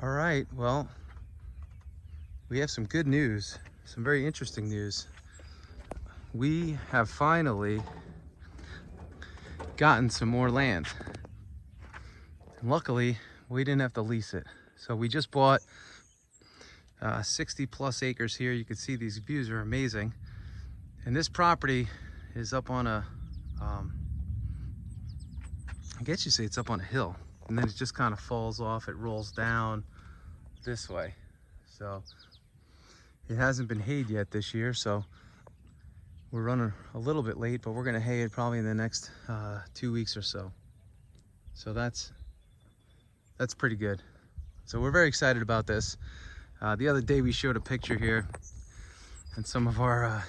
All right, well, we have some good news, some very interesting news. We have finally gotten some more land. And luckily, we didn't have to lease it. So we just bought 60 plus acres here. You can see these views are amazing. And this property is up on a, I guess you say it's up on a hill. And then it just kind of falls off, it rolls down this way. So it hasn't been hayed yet this year, so we're running a little bit late, but we're gonna hay it probably in the next 2 weeks or so. So that's pretty good. So we're very excited about this. The other day we showed a picture here, and some of our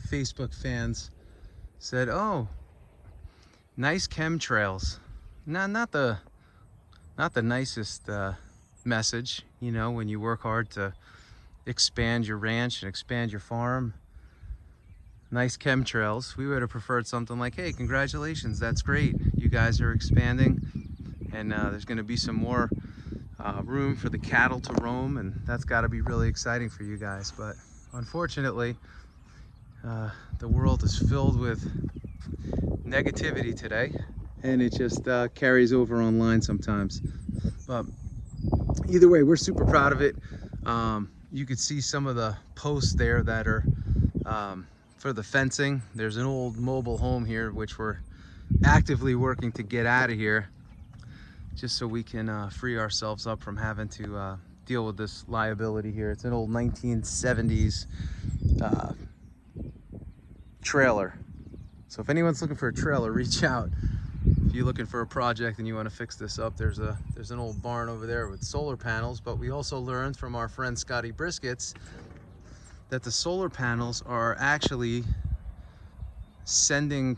Facebook fans said, "Oh, nice chemtrails." Not the nicest message, you know, when you work hard to expand your ranch and expand your farm. Nice chemtrails. We would have preferred something like, "Hey, congratulations, that's great. You guys are expanding, and there's going to be some more room for the cattle to roam, and that's got to be really exciting for you guys." But unfortunately, the world is filled with negativity today, and it just carries over online sometimes. But either way, we're super proud of it. You could see some of the posts there that are for the fencing. There's an old mobile home here, which we're actively working to get out of here, just so we can free ourselves up from having to deal with this liability here. It's an old 1970s trailer. So if anyone's looking for a trailer, reach out. If you're looking for a project and you want to fix this up, there's an old barn over there with solar panels. But we also learned from our friend Scotty Briskets that the solar panels are actually sending,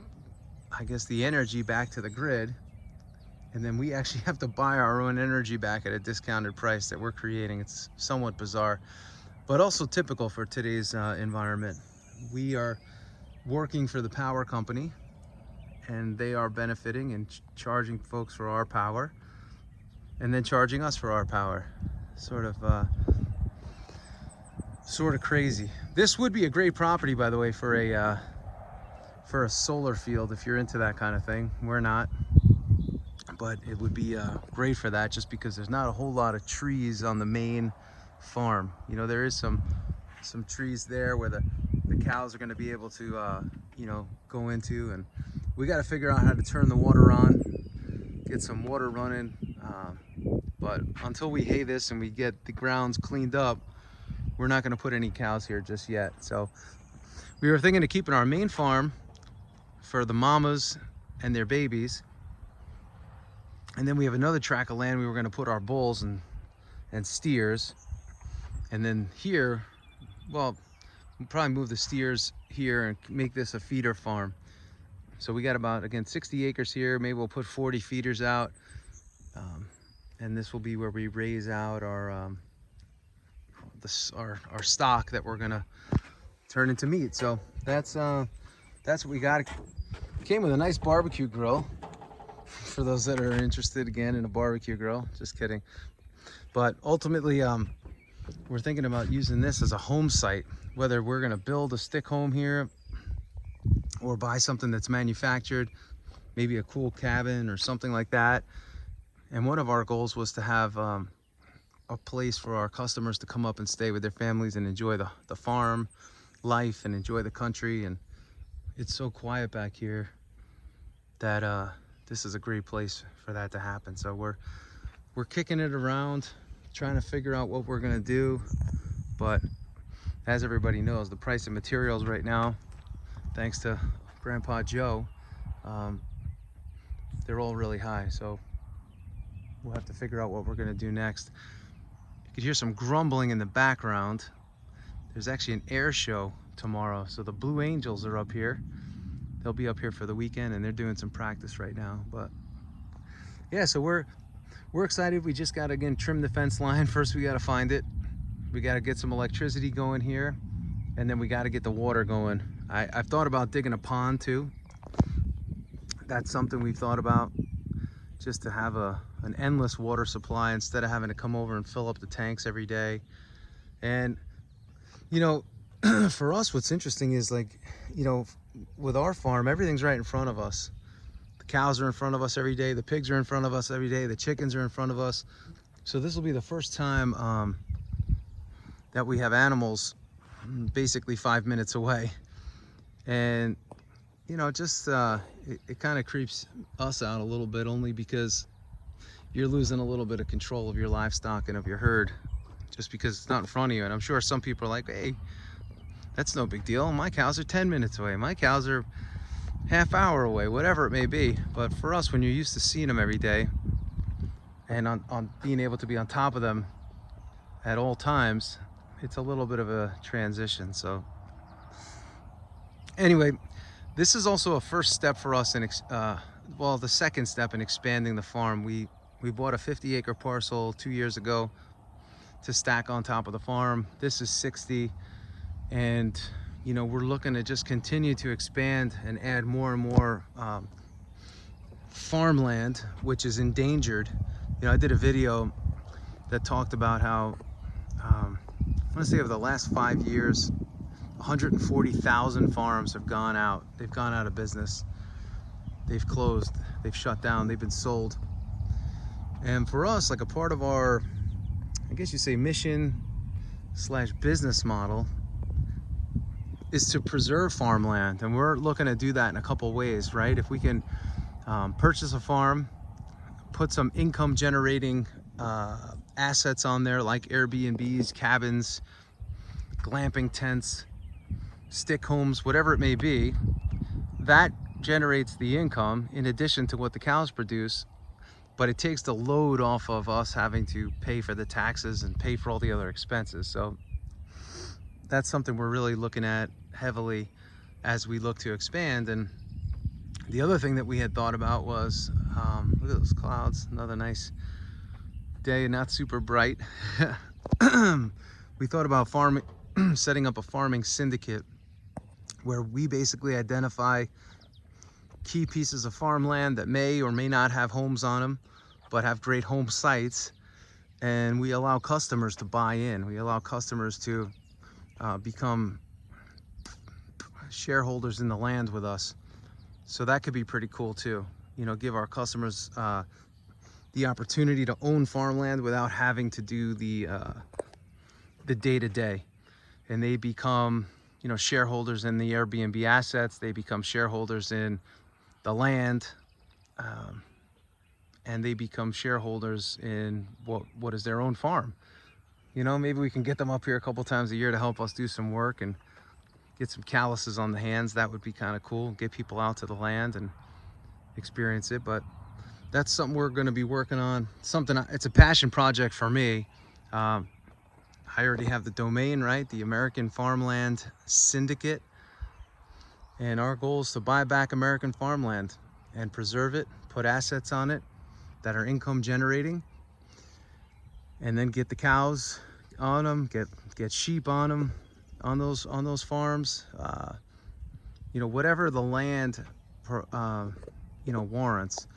I guess, the energy back to the grid, and then we actually have to buy our own energy back at a discounted price that we're creating. It's somewhat bizarre, but also typical for today's environment. We are working for the power company, and they are benefiting and charging folks for our power, and then charging us for our power. Sort of crazy. This would be a great property, by the way, for a solar field if you're into that kind of thing. We're not, but it would be great for that, just because there's not a whole lot of trees on the main farm. You know, there is some trees there where the cows are going to be able to you know, go into, and we got to figure out how to turn the water on, get some water running. But until we hay this and we get the grounds cleaned up, we're not going to put any cows here just yet. So we were thinking of keeping our main farm for the mamas and their babies, and then we have another tract of land we were going to put our bulls and steers, and then here, well, we'll probably move the steers here and make this a feeder farm. So we got about, again, 60 acres here. Maybe we'll put 40 feeders out, and this will be where we raise out our stock that we're gonna turn into meat. So that's what we got. It came with a nice barbecue grill for those that are interested, again, in a barbecue grill. Just kidding. But ultimately, we're thinking about using this as a home site, whether we're gonna build a stick home here or buy something that's manufactured, maybe a cool cabin or something like that. And one of our goals was to have a place for our customers to come up and stay with their families and enjoy the farm life and enjoy the country. And it's so quiet back here that this is a great place for that to happen. So we're kicking it around, trying to figure out what we're gonna do. But as everybody knows, the price of materials right now, thanks to Grandpa Joe, they're all really high. So we'll have to figure out what we're gonna do next. You could hear some grumbling in the background. There's actually an air show tomorrow. So the Blue Angels are up here. They'll be up here for the weekend, and they're doing some practice right now. But yeah, so we're excited. We just gotta, again, trim the fence line. First, we gotta find it. We gotta get some electricity going here, and then we gotta get the water going. I've thought about digging a pond too. That's something we've thought about, just to have a an endless water supply instead of having to come over and fill up the tanks every day. And you know, for us, what's interesting is, like, you know, with our farm, everything's right in front of us. The cows are in front of us every day, the pigs are in front of us every day, the chickens are in front of us. So this will be the first time that we have animals basically 5 minutes away. And you know, just it kind of creeps us out a little bit, only because you're losing a little bit of control of your livestock and of your herd just because it's not in front of you. And I'm sure some people are like, hey, that's no big deal, my cows are 10 minutes away, my cows are half hour away, whatever it may be. But for us, when you're used to seeing them every day and on being able to be on top of them at all times, it's a little bit of a transition. So anyway, this is also a first step for us in, well, the second step in expanding the farm. We bought a 50-acre parcel 2 years ago to stack on top of the farm. This is 60, and you know, we're looking to just continue to expand and add more and more farmland, which is endangered. You know, I did a video that talked about how I want to say over the last 5 years, 140,000 farms have gone out. They've gone out of business. They've closed. They've shut down. They've been sold. And for us, like a part of our, I guess you say, mission slash business model is to preserve farmland. And we're looking to do that in a couple ways, right? If we can purchase a farm, put some income generating assets on there, like Airbnbs, cabins, glamping tents, stick homes, whatever it may be, that generates the income in addition to what the cows produce, but it takes the load off of us having to pay for the taxes and pay for all the other expenses. So that's something we're really looking at heavily as we look to expand. And the other thing that we had thought about was, look at those clouds, another nice day, not super bright. We thought about setting up a farming syndicate where we basically identify key pieces of farmland that may or may not have homes on them, but have great home sites, and we allow customers to buy in. We allow customers to become shareholders in the land with us. So that could be pretty cool too. You know, give our customers the opportunity to own farmland without having to do the day-to-day. And they become, you know, shareholders in the Airbnb assets. They become shareholders in the land, and they become shareholders in what is their own farm. You know, maybe we can get them up here a couple times a year to help us do some work and get some calluses on the hands. That would be kind of cool. Get people out to the land and experience it. But that's something we're going to be working on. It's a passion project for me. I already have the domain, right? The American Farmland Syndicate. And our goal is to buy back American farmland and preserve it, put assets on it that are income generating, and then get the cows on them, get sheep on them, on those farms. You know, whatever the land you know, warrants.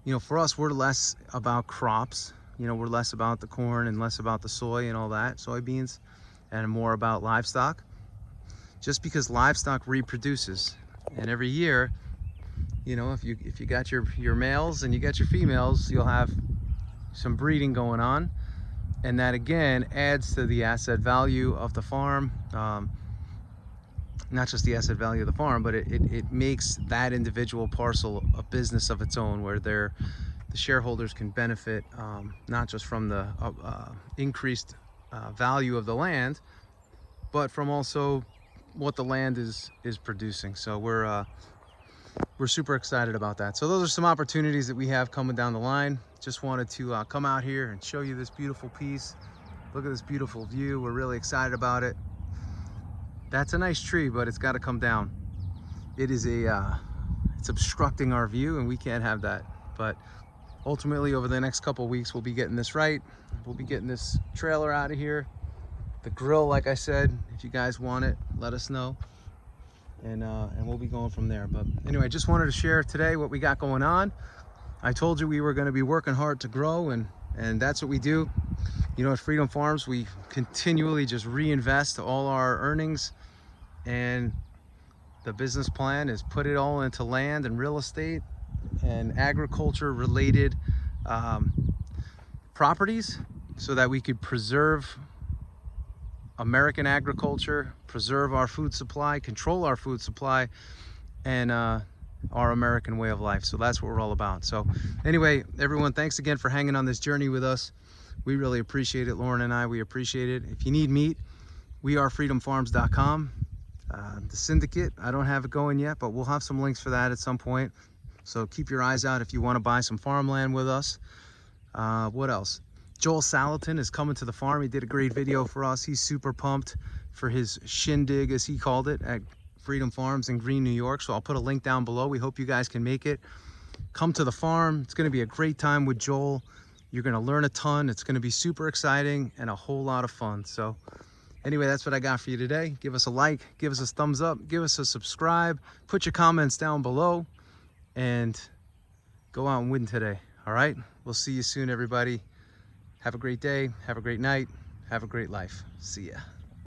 You know, for us, we're less about crops. You know, we're less about the corn and less about the soy and all that, soybeans, and more about livestock. Just because livestock reproduces, and every year, you know, if you got your males and you got your females, you'll have some breeding going on, and that again adds to the asset value of the farm. Not just the asset value of the farm, but it makes that individual parcel a business of its own, where the shareholders can benefit not just from the increased value of the land, but from also what the land is producing. So we're super excited about that. So those are some opportunities that we have coming down the line. Just wanted to come out here and show you this beautiful piece. Look at this beautiful view. We're really excited about it. That's a nice tree, but it's got to come down. It is it's obstructing our view, and we can't have that. But ultimately, over the next couple of weeks, we'll be getting this right. We'll be getting this trailer out of here. The grill, like I said, if you guys want it, let us know. And we'll be going from there. But anyway, just wanted to share today what we got going on. I told you we were going to be working hard to grow, and that's what we do. You know, at Freedom Farms, we continually just reinvest all our earnings, and the business plan is put it all into land and real estate and agriculture related properties, so that we could preserve American agriculture, preserve our food supply, control our food supply, and our American way of life. So that's what we're all about. So anyway, everyone, thanks again for hanging on this journey with us. We really appreciate it. Lauren and I, we appreciate it. If you need meat, we are freedomfarms.com. The syndicate, I don't have it going yet, but we'll have some links for that at some point. So keep your eyes out if you want to buy some farmland with us. What else? 𝐲𝐨𝐿 is coming to the farm. He did a great video for us. He's super pumped for his shindig, as he called it, at Freedom Farms in Greene, New York. So I'll put a link down below. We hope you guys can make it. Come to the farm. It's going to be a great time with Joel. You're going to learn a ton. It's going to be super exciting and a whole lot of fun. So anyway, that's what I got for you today. Give us a like, give us a thumbs up, give us a subscribe, put your comments down below, and go out and win today. All right? We'll see you soon, everybody. Have a great day. Have a great night. Have a great life. See ya.